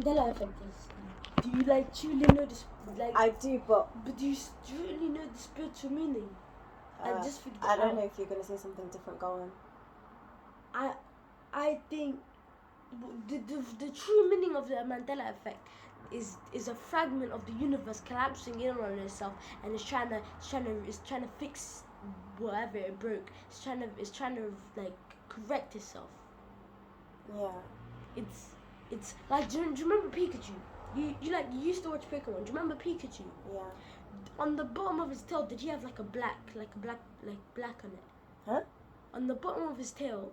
Mandela effect is? Do you truly know this? I do, but do you really know the spiritual meaning? I don't know if you're gonna say something different. Go on. I think the true meaning of the Mandela effect is a fragment of the universe collapsing in on itself, and it's trying to fix whatever it broke. It's trying to correct itself. Yeah. It's like, do you remember Pikachu? You used to watch Pokemon. Do you remember Pikachu? Yeah. On the bottom of his tail, did he have like black on it? Huh? On the bottom of his tail,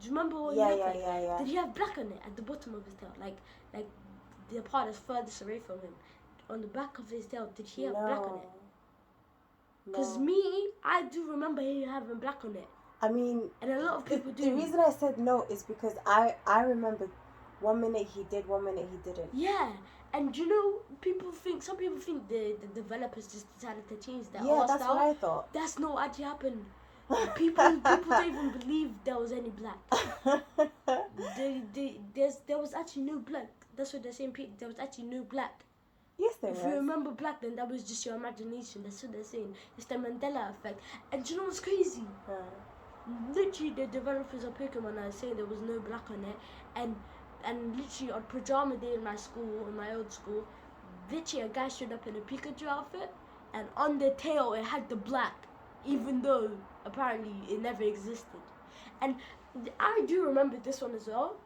do you remember what yeah, he looked yeah, like? Yeah. Did he have black on it at the bottom of his tail? Like the part that's furthest away from him. On the back of his tail, did he have black on it? Because I do remember him having black on it. I mean, and a lot of people do. The reason I said no is because I remember 1 minute he did, 1 minute he didn't. Yeah, and some people think the developers just decided to change that. Yeah, that's what I thought. That's not what actually happened. People don't even believe there was any black. There was actually no black. That's what they're saying. There was actually no black. Yes, there was. If you remember black, then that was just your imagination. That's what they're saying. It's the Mandela effect. And do you know what's crazy? Literally, the developers of Pokemon are saying there was no black on it, and literally on pajama day in my old school, literally a guy showed up in a Pikachu outfit, and on the tail it had the black, even though apparently it never existed. And I do remember this one as well.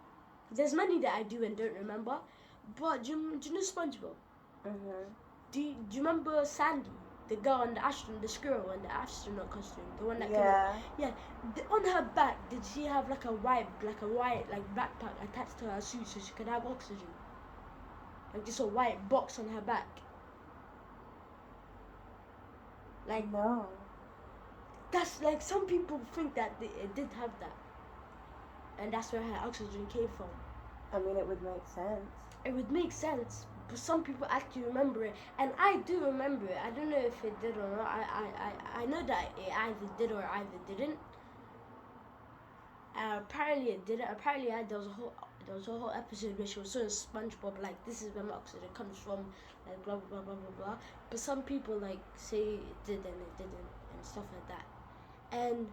There's many that I do and don't remember, but do you know SpongeBob? Do you remember Sandy, the girl and the squirrel in the astronaut costume, the one that on her back, did she have like a white backpack attached to her suit so she could have oxygen? Like just a white box on her back. Like no. That's like, some people think that it did have that, and that's where her oxygen came from. I mean, it would make sense. It would make sense, but some people actually remember it, and I do remember it. I don't know if it did or not. I know that it either did or either didn't. Apparently it didn't. Apparently there was a whole episode where she was showing SpongeBob like, this is where my oxygen comes from, like blah blah blah blah blah. But some people like say it did and it didn't and stuff like that. And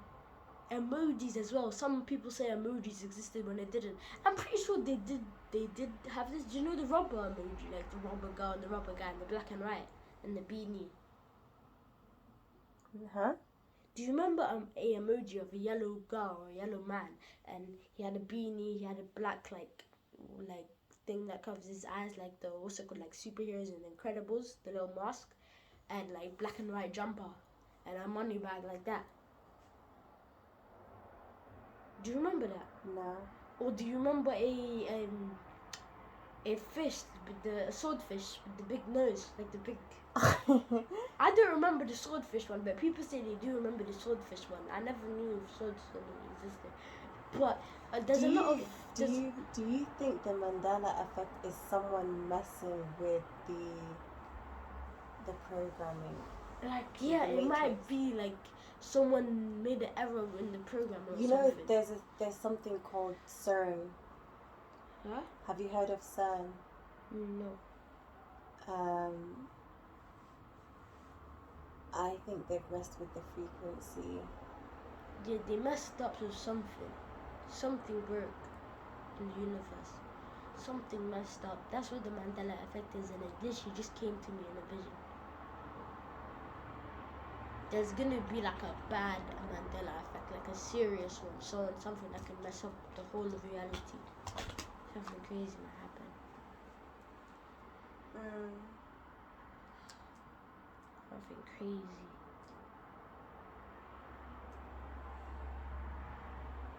emojis as well. Some people say emojis existed when it didn't. I'm pretty sure they did have this. Do you know the rubber emoji, like the rubber girl and the rubber guy and the black and white and the beanie? Huh? Do you remember a emoji of a yellow girl or a yellow man, and he had a beanie, he had a black like thing that covers his eyes, like the what's it called, like superheroes and Incredibles, the little mask, and like black and white jumper and a money bag like that? Do you remember that? No. Or do you remember a fish, a swordfish with the big nose, like the big? I don't remember the swordfish one, but people say they do remember the swordfish one. I never knew if swordfish existed. But there's a lot of. Do you think the Mandela effect is someone messing with the programming? Like, yeah, it might be like someone made an error in the program or something. You know, there's something called CERN. Huh? Have you heard of CERN? No. I think they've messed with the frequency. Yeah, they messed up with something. Something broke in the universe. Something messed up. That's what the Mandela effect is, and it literally just came to me in a vision. There's gonna be like a bad Mandela effect, like a serious one, something that can mess up the whole of reality. Something crazy might happen. Something crazy.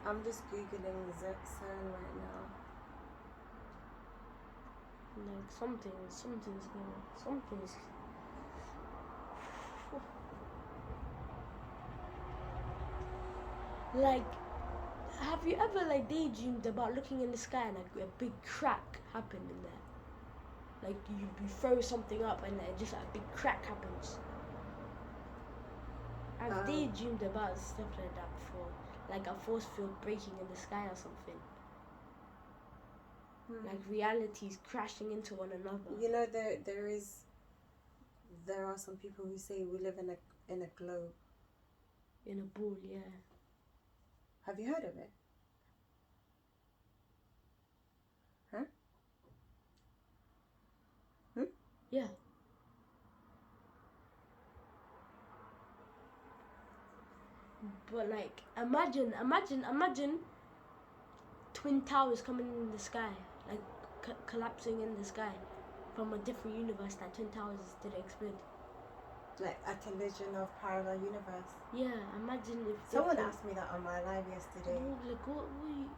I'm just googling CERN right now. Like something's like, have you ever like daydreamed about looking in the sky and like a big crack happened in there? Like you throw something up and just like a big crack happens. I've daydreamed about stuff like that before, like a force field breaking in the sky or something. like realities crashing into one another. You know, there are some people who say we live in a globe. In a ball, yeah. Have you heard of it? Huh? Yeah. But like, imagine twin towers coming in the sky, like collapsing in the sky from a different universe. That twin towers didn't explode. Like a collision of parallel universe. Yeah, imagine if someone asked me that on my live yesterday. Like what were you?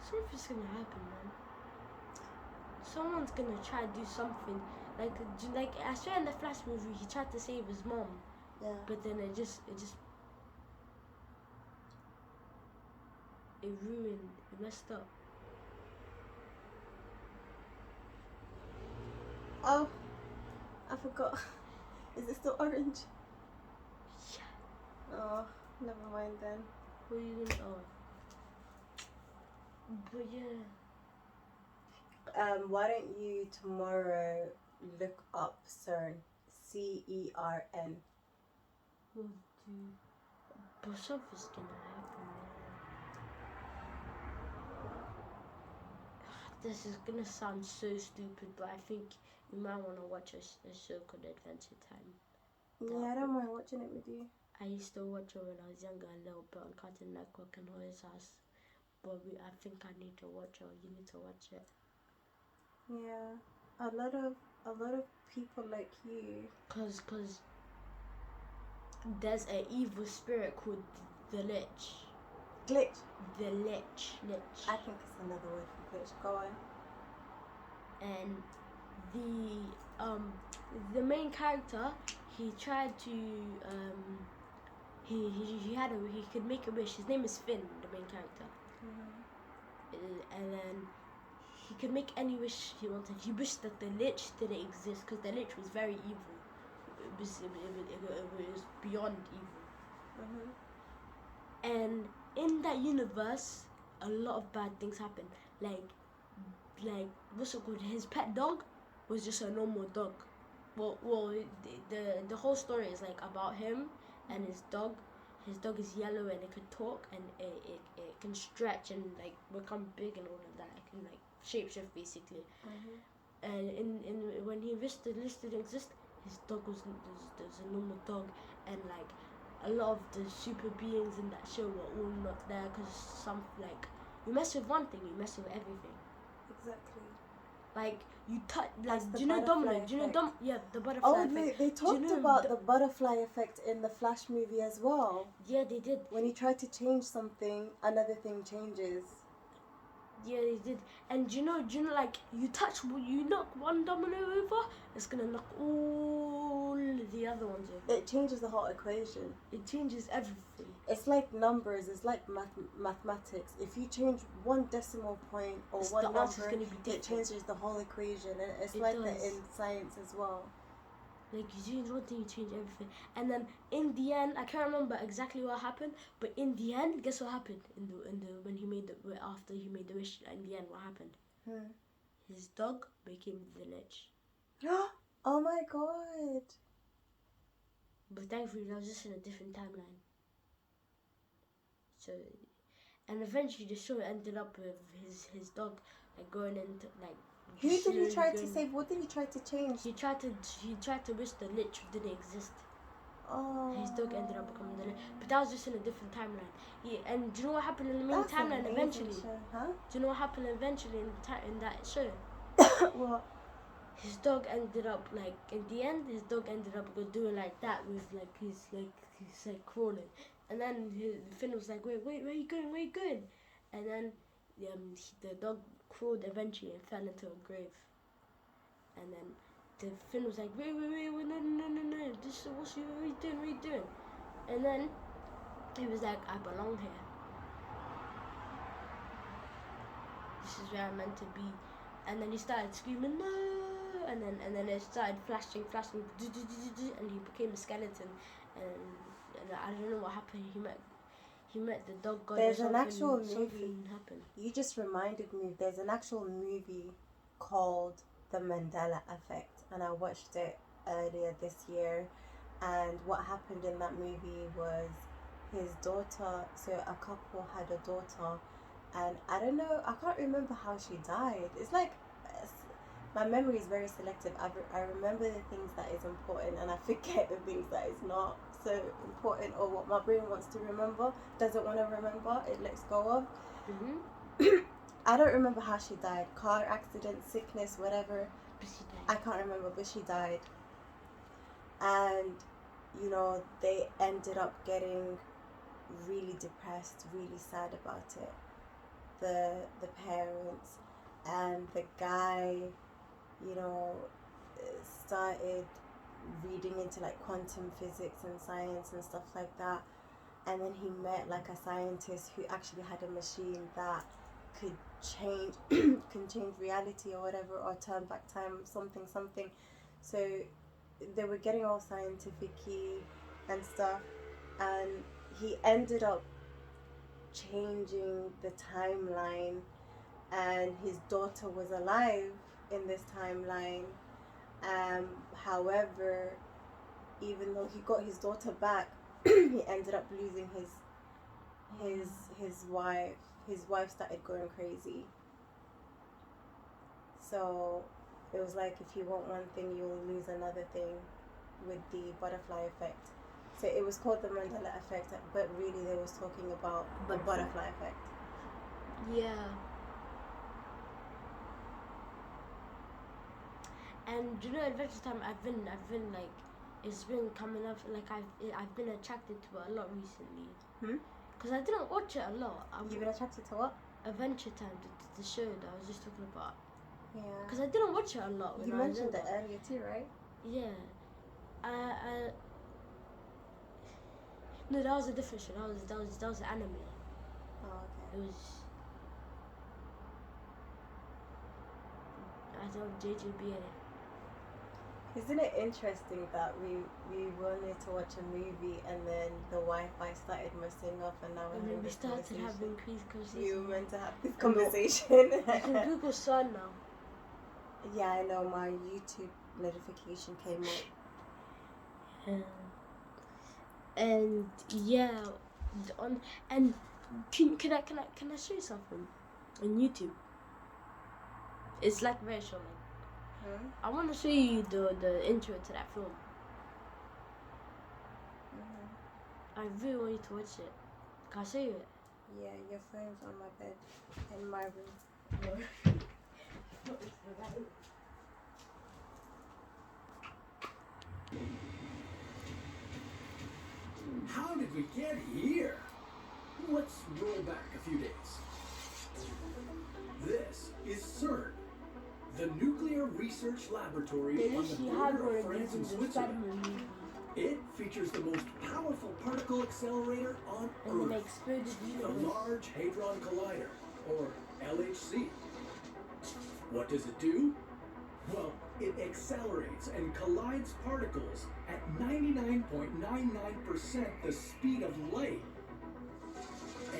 Something's gonna happen, man. Someone's gonna try to do something. Like I swear in the Flash movie, he tried to save his mom. Yeah. But then it ruined. It messed up. Oh, I forgot. Is it still orange? Yeah. Oh, never mind then. What are you gonna? Oh. But yeah. Why don't you tomorrow look up CERN? CERN. But something's gonna happen. This is gonna sound so stupid, but I think you might want to watch a show called Adventure Time. Yeah, I don't mind watching it with you. I used to watch it when I was younger, a little bit on Cartoon Network and Hoy's house. But I think I need to watch it, or you need to watch it. Yeah, a lot of people like you. Cause there's an evil spirit called the Lich. Glitch. The Lich. I think it's another word for glitch. Go on. And the main character, he tried to he could make a wish. His name is Finn, the main character. And then he could make any wish he wanted. He wished that the Lich didn't exist because the Lich was very evil. It was beyond evil. And in that universe, a lot of bad things happen. Like what's it called? His pet dog was just a normal dog. Well, the whole story is like about him and his dog. His dog is yellow and it can talk and it can stretch and like become big and all of that. It can like shapeshift basically. And in when he wished the Lich didn't exist, his dog was a normal dog, and like a lot of the super beings in that show were all not there because some like you mess with one thing, you mess with everything. Exactly. Like you touch, like do you know Domino? Do you know Yeah, the butterfly effect. Oh, they talked about the butterfly effect in the Flash movie as well. Yeah, they did. When he tried to change something, another thing changes. Yeah, they did. And do you know, like you knock one domino over, it's gonna knock all the other ones over. It changes the whole equation. It changes everything. It's like numbers. It's like mathematics. If you change one decimal point or one number, it changes the whole equation. And it's like that in science as well. Like you change one thing, you change everything. And then in the end, I can't remember exactly what happened, but in the end, guess what happened when he made after he made the wish? In the end, what happened? His dog became the Lich. Oh my god! But thankfully, that was just in a different timeline. So, and eventually, the show ended up with his dog like going into like. Who did he try to save? What did he try to change? He tried to wish the Lich didn't exist. Oh. His dog ended up becoming the Lich, but that was just in a different timeline. Yeah, and do you know what happened in the main timeline eventually? Huh? Do you know what happened eventually in that show? What? His dog ended up like in the end. His dog ended up doing like that with like he's like crawling, and then Finn was like, wait, where are you going? Where are you going? And then the dog crawled eventually and fell into a grave. And then the Finn was like, wait, no, this what are you doing? And then he was like, I belong here. This is where I'm meant to be. And then he started screaming, no, and then it started flashing, and he became a skeleton, I don't know what happened. He met the dog god. There's an actual movie. Something happened. You just reminded me. There's an actual movie called The Mandela Effect, and I watched it earlier this year. And what happened in that movie was his daughter. So a couple had a daughter, and I don't know. I can't remember how she died. It's like my memory is very selective. I remember the things that is important, and I forget the things that is not so important, or what my brain wants to remember doesn't want to remember. It lets go of. Mm-hmm. I don't remember how she died. Car accident, sickness, whatever. But she died. I can't remember, but she died. And you know, they ended up getting really depressed, really sad about it. The parents, and the guy, you know, started reading into like quantum physics and science and stuff like that. And then he met like a scientist who actually had a machine that could change reality or whatever, or turn back time, something. So they were getting all scientific-y and stuff, and he ended up changing the timeline, and his daughter was alive in this timeline. However, even though he got his daughter back, he ended up losing his wife. His wife started going crazy. So it was like, if you want one thing, you'll lose another thing, with the butterfly effect. So it was called the Mandela effect, but really they was talking about the butterfly effect. Yeah. And you know, Adventure Time, I've been like, it's been coming up, like I've been attracted to it a lot recently. Because I didn't watch it a lot. You've been attracted to what? Adventure Time, the show that I was just talking about. Yeah. Because I didn't watch it a lot. You mentioned it earlier too, right? Yeah. No, that was a different show. That was an anime. Oh, okay. It was. I don't JJBA. Isn't it interesting that we wanted to watch a movie, and then the Wi-Fi started messing up, and now we started having these conversations. You were meant to have this conversation. You can Google Sun now. Yeah, I know. My YouTube notification came up. And yeah, and can I show you something on YouTube? It's like very short. I want to show you the intro to that film. I really want you to watch it. Can I show you it? Yeah, your phone's on my bed in my room. How did we get here? Let's roll back a few days. This is CERN, the Nuclear Research Laboratory on the border of France and Switzerland. It features the most powerful particle accelerator on Earth, the Large Hadron Collider, or LHC. What does it do? Well, it accelerates and collides particles at 99.99% the speed of light.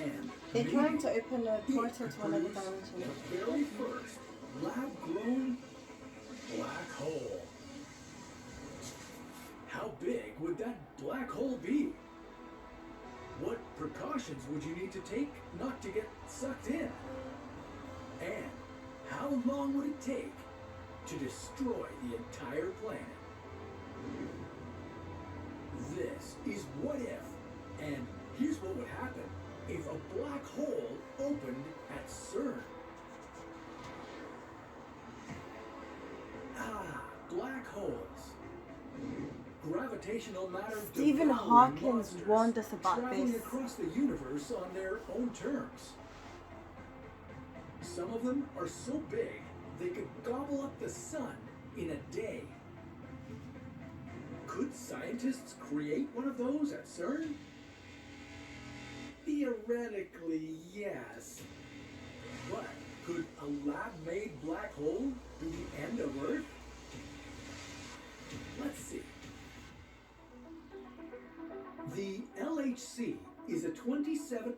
And they're trying to open a portal to another dimension. The very first lab-grown black hole. How big would that black hole be? What precautions would you need to take not to get sucked in? And how long would it take to destroy the entire planet? This is What If, and here's what would happen if a black hole opened at CERN. Black holes. Gravitational matter. Stephen Hawking warned us about traveling this. Across the universe on their own terms. Some of them are so big they could gobble up the sun in a day. Could scientists create one of those at CERN? Theoretically, yes. But could a lab-made black hole be the end of Earth? Let's see. The LHC is a 27...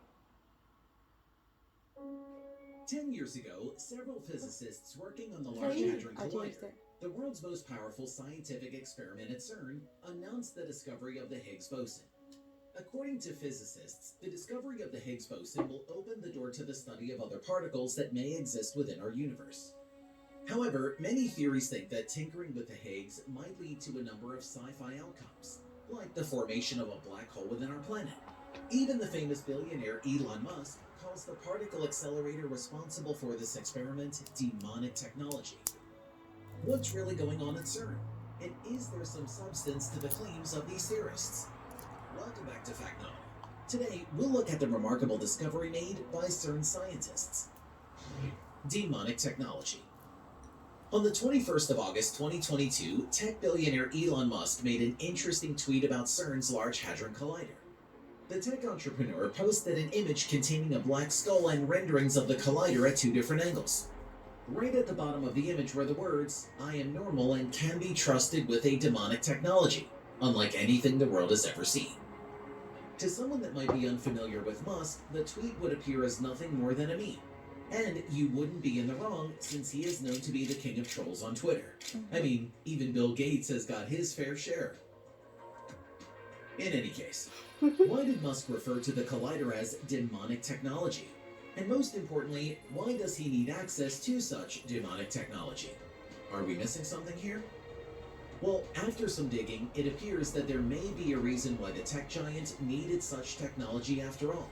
10 years ago, several physicists working on the Large Hadron Collider, the world's most powerful scientific experiment at CERN, announced the discovery of the Higgs boson. According to physicists, the discovery of the Higgs boson will open the door to the study of other particles that may exist within our universe. However, many theories think that tinkering with the Higgs might lead to a number of sci-fi outcomes, like the formation of a black hole within our planet. Even the famous billionaire Elon Musk calls the particle accelerator responsible for this experiment demonic technology. What's really going on at CERN? And is there some substance to the claims of these theorists? Welcome back to Fact 9. Today, we'll look at the remarkable discovery made by CERN scientists. Demonic technology. On the 21st of August 2022, tech billionaire Elon Musk made an interesting tweet about CERN's Large Hadron Collider. The tech entrepreneur posted an image containing a black skull and renderings of the collider at two different angles. Right at the bottom of the image were the words, "I am normal and can be trusted with a demonic technology, unlike anything the world has ever seen." To someone that might be unfamiliar with Musk, the tweet would appear as nothing more than a meme. And you wouldn't be in the wrong, since he is known to be the king of trolls on Twitter. I mean, even Bill Gates has got his fair share. In any case, why did Musk refer to the collider as demonic technology? And most importantly, why does he need access to such demonic technology? Are we missing something here? Well, after some digging, it appears that there may be a reason why the tech giant needed such technology after all.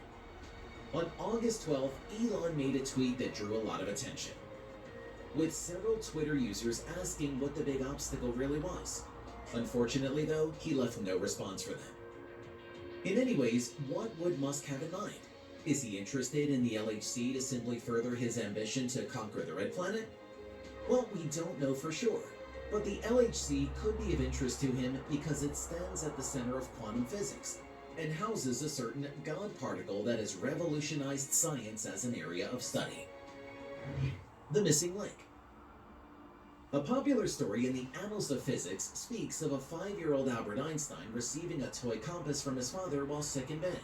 On August 12th, Elon made a tweet that drew a lot of attention, with several Twitter users asking what the big obstacle really was. Unfortunately though, he left no response for them. In any ways, what would Musk have in mind? Is he interested in the LHC to simply further his ambition to conquer the Red Planet? Well, we don't know for sure, but the LHC could be of interest to him because it stands at the center of quantum physics and houses a certain God particle that has revolutionized science as an area of study. The missing link. A popular story in the annals of physics speaks of a 5-year-old Albert Einstein receiving a toy compass from his father while sick in bed.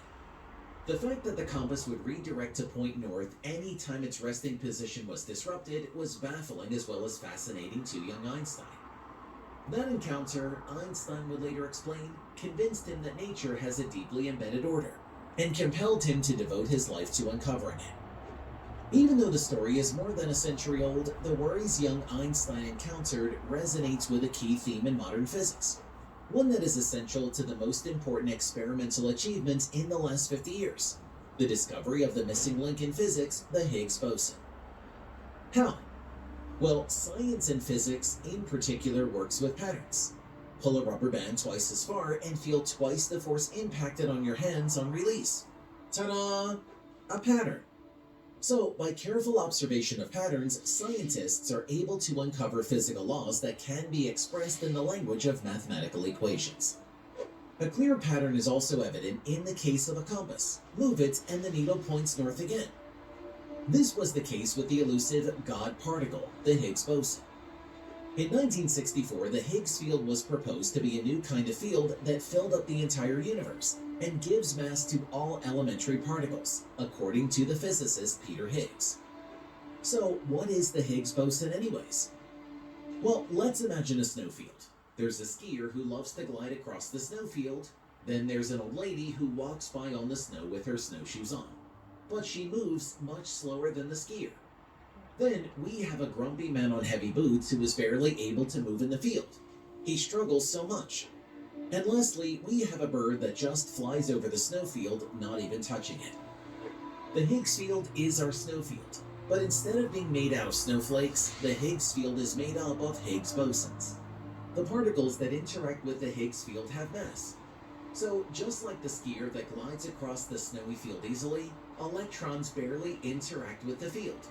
The fact that the compass would redirect to point north any time its resting position was disrupted was baffling as well as fascinating to young Einstein. That encounter, Einstein would later explain, convinced him that nature has a deeply embedded order, and compelled him to devote his life to uncovering it. Even though the story is more than a century old, the worries young Einstein encountered resonates with a key theme in modern physics, one that is essential to the most important experimental achievements in the last 50 years, the discovery of the missing link in physics, the Higgs boson. How? Well, science and physics in particular works with patterns. Pull a rubber band twice as far and feel twice the force impacted on your hands on release. Ta-da! A pattern. So, by careful observation of patterns, scientists are able to uncover physical laws that can be expressed in the language of mathematical equations. A clear pattern is also evident in the case of a compass. Move it and the needle points north again. This was the case with the elusive God particle, the Higgs boson. In 1964, the Higgs field was proposed to be a new kind of field that filled up the entire universe and gives mass to all elementary particles, according to the physicist Peter Higgs. So, what is the Higgs boson anyways? Well, let's imagine a snowfield. There's a skier who loves to glide across the snowfield. Then there's an old lady who walks by on the snow with her snowshoes on, but she moves much slower than the skier. Then we have a grumpy man on heavy boots who is barely able to move in the field. He struggles so much. And lastly, we have a bird that just flies over the snowfield, not even touching it. The Higgs field is our snowfield, but instead of being made out of snowflakes, the Higgs field is made up of Higgs bosons. The particles that interact with the Higgs field have mass. So, just like the skier that glides across the snowy field easily, electrons barely interact with the field.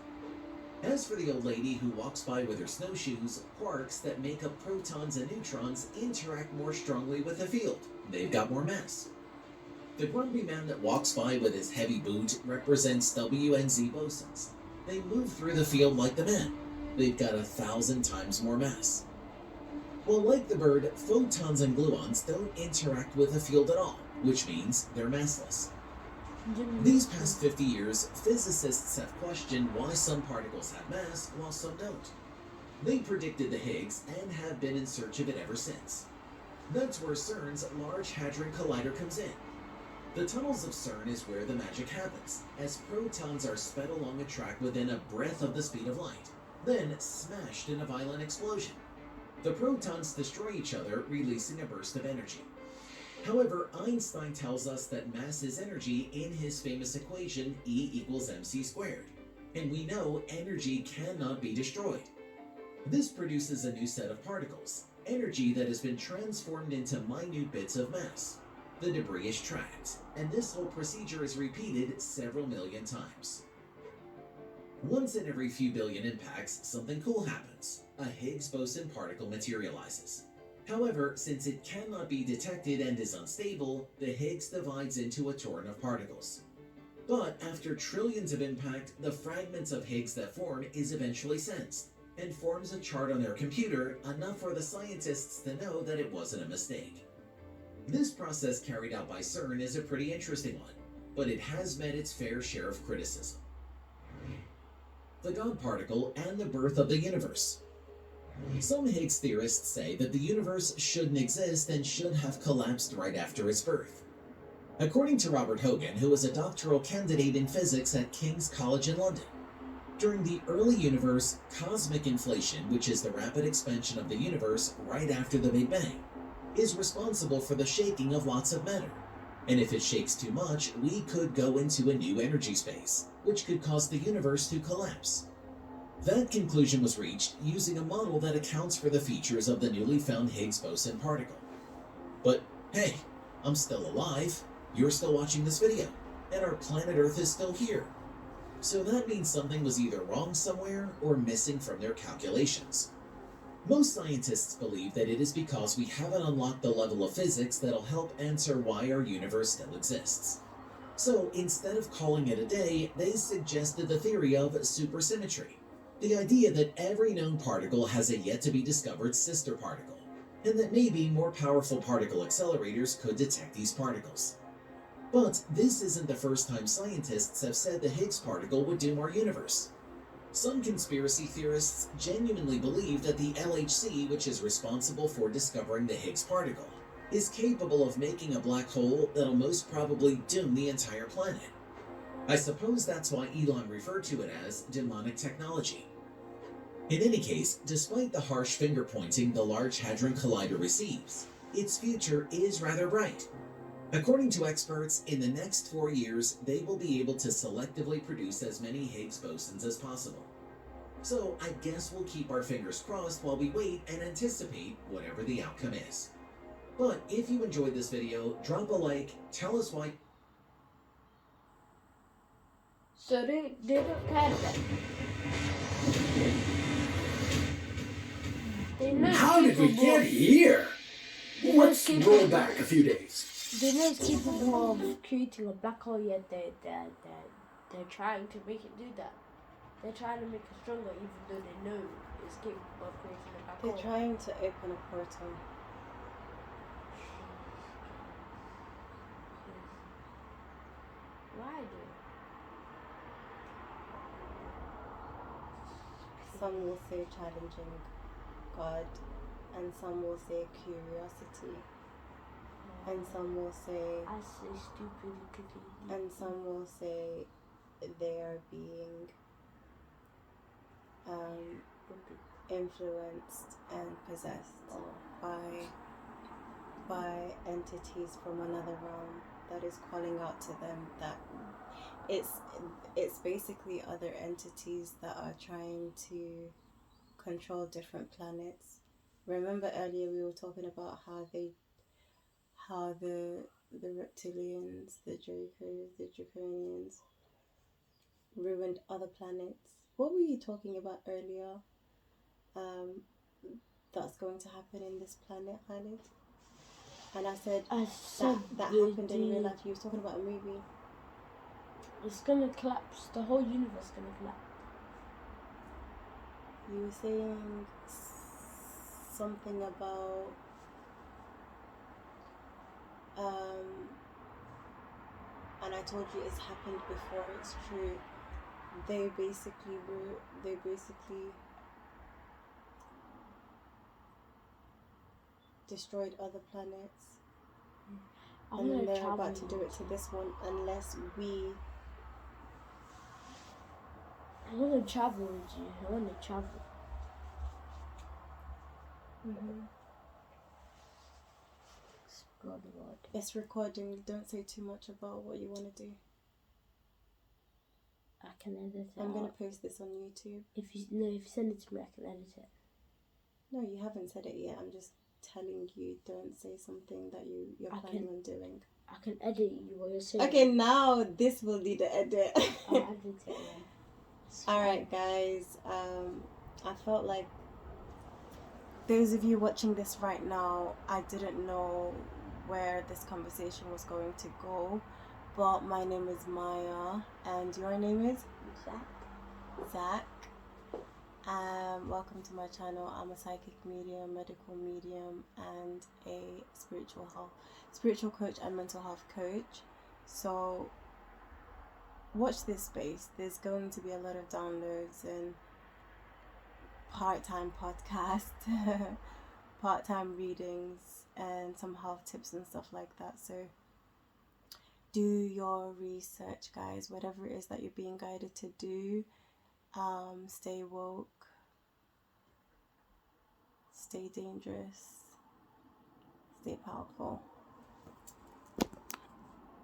As for the old lady who walks by with her snowshoes, quarks that make up protons and neutrons interact more strongly with the field. They've got more mass. The grumpy man that walks by with his heavy boot represents W and Z bosons. They move through the field like the man. They've got 1,000 times more mass. Well, like the bird, photons and gluons don't interact with the field at all, which means they're massless. These past 50 years, physicists have questioned why some particles have mass while some don't. They predicted the Higgs and have been in search of it ever since. That's where CERN's Large Hadron Collider comes in. The tunnels of CERN is where the magic happens, as protons are sped along a track within a breath of the speed of light, then smashed in a violent explosion. The protons destroy each other, releasing a burst of energy. However, Einstein tells us that mass is energy in his famous equation E equals mc squared, and we know energy cannot be destroyed. This produces a new set of particles, energy that has been transformed into minute bits of mass. The debris is trapped, and this whole procedure is repeated several million times. Once in every few billion impacts, something cool happens. A Higgs boson particle materializes. However, since it cannot be detected and is unstable, the Higgs divides into a torrent of particles. But after trillions of impact, the fragments of Higgs that form is eventually sensed, and forms a chart on their computer, enough for the scientists to know that it wasn't a mistake. This process carried out by CERN is a pretty interesting one, but it has met its fair share of criticism. The God particle and the birth of the universe. Some Higgs theorists say that the universe shouldn't exist and should have collapsed right after its birth. According to Robert Hogan, who was a doctoral candidate in physics at King's College in London, during the early universe, cosmic inflation, which is the rapid expansion of the universe right after the Big Bang, is responsible for the shaking of lots of matter. And if it shakes too much, we could go into a new energy space, which could cause the universe to collapse. That conclusion was reached using a model that accounts for the features of the newly found Higgs boson particle. But hey, I'm still alive, you're still watching this video, and our planet Earth is still here. So that means something was either wrong somewhere or missing from their calculations. Most scientists believe that it is because we haven't unlocked the level of physics that'll help answer why our universe still exists. So instead of calling it a day, they suggested the theory of supersymmetry. The idea that every known particle has a yet-to-be-discovered sister particle, and that maybe more powerful particle accelerators could detect these particles. But this isn't the first time scientists have said the Higgs particle would doom our universe. Some conspiracy theorists genuinely believe that the LHC, which is responsible for discovering the Higgs particle, is capable of making a black hole that'll most probably doom the entire planet. I suppose that's why Elon referred to it as demonic technology. In any case, despite the harsh finger-pointing the Large Hadron Collider receives, its future is rather bright. According to experts, in the next 4 years, they will be able to selectively produce as many Higgs bosons as possible. So I guess we'll keep our fingers crossed while we wait and anticipate whatever the outcome is. But if you enjoyed this video, drop a like, tell us why. So they don't care then. They know How did we get here? Let's roll back a few days. They know it's capable of creating a black hole, yet they're trying to make it do that. They're trying to make it stronger, even though they know it's capable of creating a black hole. They're trying to open a portal. Why do? Some will say challenging God, and some will say curiosity, and some will say, I say stupidity. and some will say they are being influenced and possessed by entities from another realm that is calling out to them that it's basically other entities that are trying to control different planets. Remember earlier we were talking about how the reptilians, the Jokers, the Draconians ruined other planets. What were you talking about earlier? That's going to happen in this planet, Khalid? And I said that happened in real life. You were talking about a movie. It's gonna collapse. The whole universe is gonna collapse. You were saying something about and I told you it's happened before, it's true. They basically destroyed other planets, and then they're about to do it to this one unless we. I want to travel with you. I want to travel. God. It's recording. Don't say too much about what you want to do. I can edit it. I'm gonna post this on YouTube. If you send it to me, I can edit it. No, you haven't said it yet. I'm just telling you. Don't say something that you're planning on doing. I can edit you what you're saying. Okay, now this will need an edit. I'll edit it then. Alright guys, I felt like those of you watching this right now, I didn't know where this conversation was going to go, but my name is Maya and your name is? Zach. Welcome to my channel. I'm a psychic medium, medical medium, and a spiritual coach and mental health coach. So watch this space. There's going to be a lot of downloads and part-time podcasts, part-time readings, and some health tips and stuff like that. So do your research, guys. Whatever it is that you're being guided to do, stay woke, stay dangerous, stay powerful.